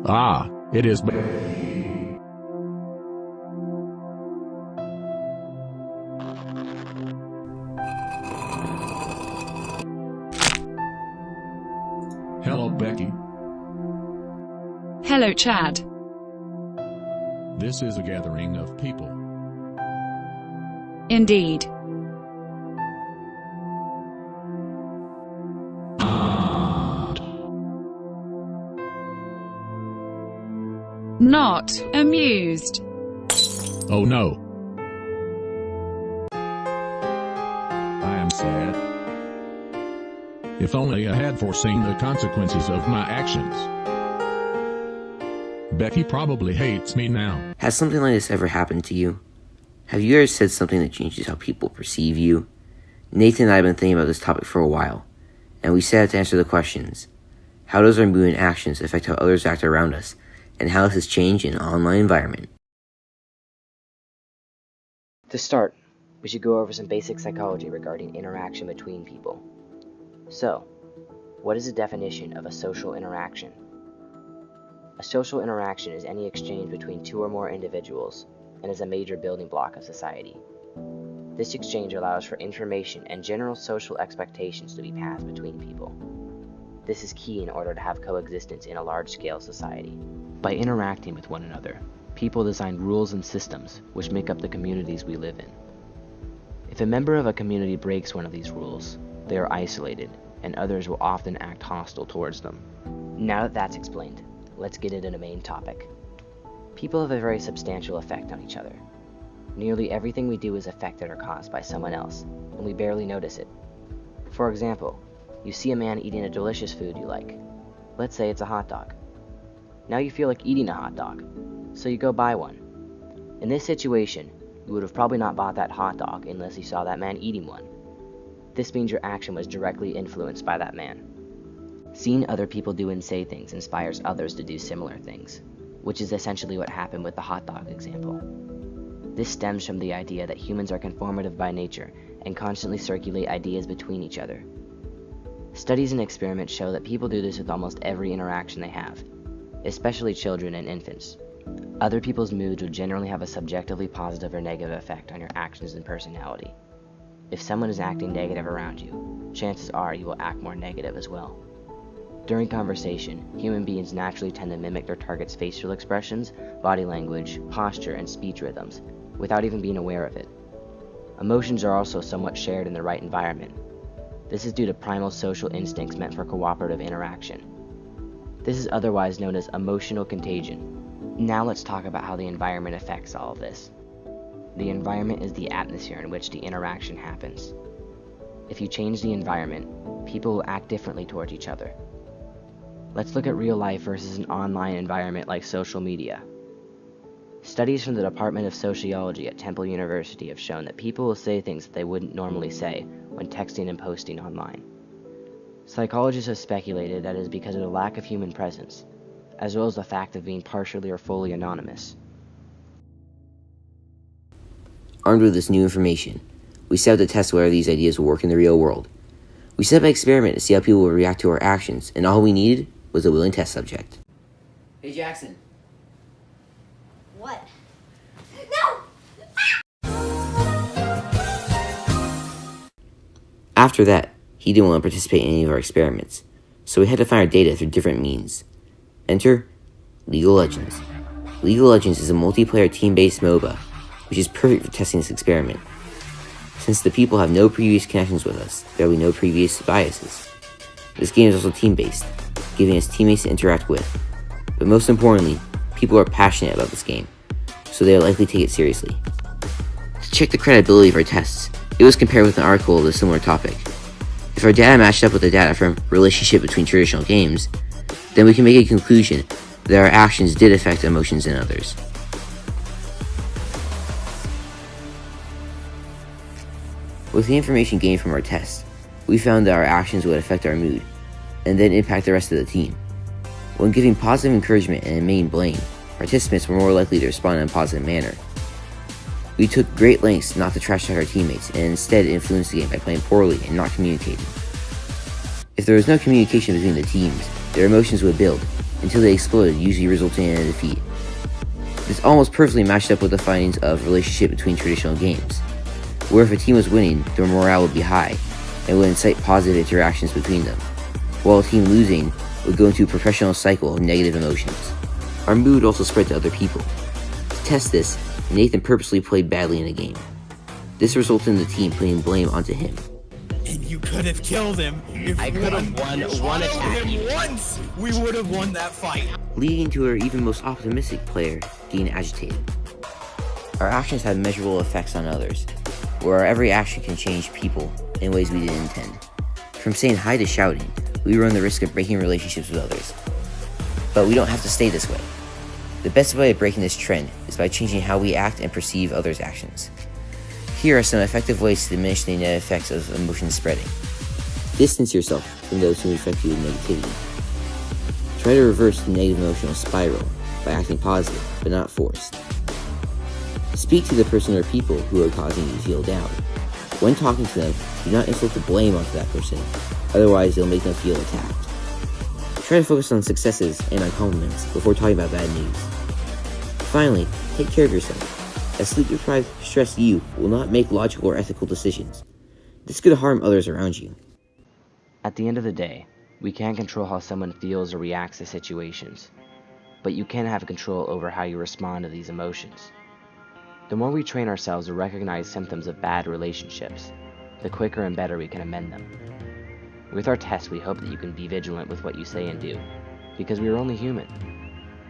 Ah, it is. Hello, Becky. Hello, Chad. This is a gathering of people. Indeed. Not amused. Oh no. I am sad. If only I had foreseen the consequences of my actions. Becky probably hates me now. Has something like this ever happened to you? Have you ever said something that changes how people perceive you? Nathan and I have been thinking about this topic for a while, and we set out to answer the questions. How does our mood and actions affect how others act around us, and how this has changed in an online environment? To start, we should go over some basic psychology regarding interaction between people. So, what is the definition of a social interaction? A social interaction is any exchange between two or more individuals and is a major building block of society. This exchange allows for information and general social expectations to be passed between people. This is key in order to have coexistence in a large-scale society. By interacting with one another, people design rules and systems which make up the communities we live in. If a member of a community breaks one of these rules, they are isolated, and others will often act hostile towards them. Now that that's explained, let's get into the main topic. People have a very substantial effect on each other. Nearly everything we do is affected or caused by someone else, and we barely notice it. For example, you see a man eating a delicious food you like. Let's say it's a hot dog. Now you feel like eating a hot dog, so you go buy one. In this situation, you would have probably not bought that hot dog unless you saw that man eating one. This means your action was directly influenced by that man. Seeing other people do and say things inspires others to do similar things, which is essentially what happened with the hot dog example. This stems from the idea that humans are conformative by nature and constantly circulate ideas between each other. Studies and experiments show that people do this with almost every interaction they have, especially children and infants. Other people's moods will generally have a subjectively positive or negative effect on your actions and personality. If someone is acting negative around you, chances are you will act more negative as well. During conversation, human beings naturally tend to mimic their target's facial expressions, body language, posture, and speech rhythms, without even being aware of it. Emotions are also somewhat shared in the right environment. This is due to primal social instincts meant for cooperative interaction. This is otherwise known as emotional contagion. Now let's talk about how the environment affects all of this. The environment is the atmosphere in which the interaction happens. If you change the environment, people will act differently towards each other. Let's look at real life versus an online environment like social media. Studies from the Department of Sociology at Temple University have shown that people will say things that they wouldn't normally say when texting and posting online. Psychologists have speculated that it is because of the lack of human presence, as well as the fact of being partially or fully anonymous. Armed with this new information, we set out to test whether these ideas will work in the real world. We set up an experiment to see how people would react to our actions, and all we needed was a willing test subject. Hey, Jackson. What? No! After that, he didn't want to participate in any of our experiments, so we had to find our data through different means. Enter League of Legends. League of Legends is a multiplayer team-based MOBA, which is perfect for testing this experiment. Since the people have no previous connections with us, there will be no previous biases. This game is also team-based, giving us teammates to interact with. But most importantly, people are passionate about this game, so they are likely to take it seriously. To check the credibility of our tests, it was compared with an article of a similar topic. If our data matched up with the data from Relationship Between Traditional Games, then we can make a conclusion that our actions did affect emotions in others. With the information gained from our tests, we found that our actions would affect our mood, and then impact the rest of the team. When giving positive encouragement and admitting blame, participants were more likely to respond in a positive manner. We took great lengths not to trash talk our teammates and instead influenced the game by playing poorly and not communicating. If there was no communication between the teams, their emotions would build, until they exploded, usually resulting in a defeat. This almost perfectly matched up with the findings of relationship between traditional games, where if a team was winning, their morale would be high and would incite positive interactions between them, while a team losing would go into a professional cycle of negative emotions. Our mood also spread to other people. To test this, Nathan purposely played badly in a game. This resulted in the team putting blame onto him. And you could have killed him. If I could have won one attack. him once, we would have won that fight. Leading to our even most optimistic player getting agitated. Our actions have measurable effects on others, where our every action can change people in ways we didn't intend. From saying hi to shouting, we run the risk of breaking relationships with others. But we don't have to stay this way. The best way of breaking this trend is by changing how we act and perceive others' actions. Here are some effective ways to diminish the net effects of emotion spreading. Distance yourself from those who infect you with negativity. Try to reverse the negative emotional spiral by acting positive, but not forced. Speak to the person or people who are causing you to feel down. When talking to them, do not inflict the blame onto that person, otherwise you'll make them feel attacked. Try to focus on successes and on compliments before talking about bad news. Finally, take care of yourself. A sleep-deprived, stressed you will not make logical or ethical decisions. This could harm others around you. At the end of the day, we can't control how someone feels or reacts to situations, but you can have control over how you respond to these emotions. The more we train ourselves to recognize symptoms of bad relationships, the quicker and better we can amend them. With our test, we hope that you can be vigilant with what you say and do, because we are only human.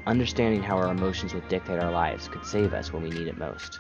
Understanding how our emotions will dictate our lives could save us when we need it most.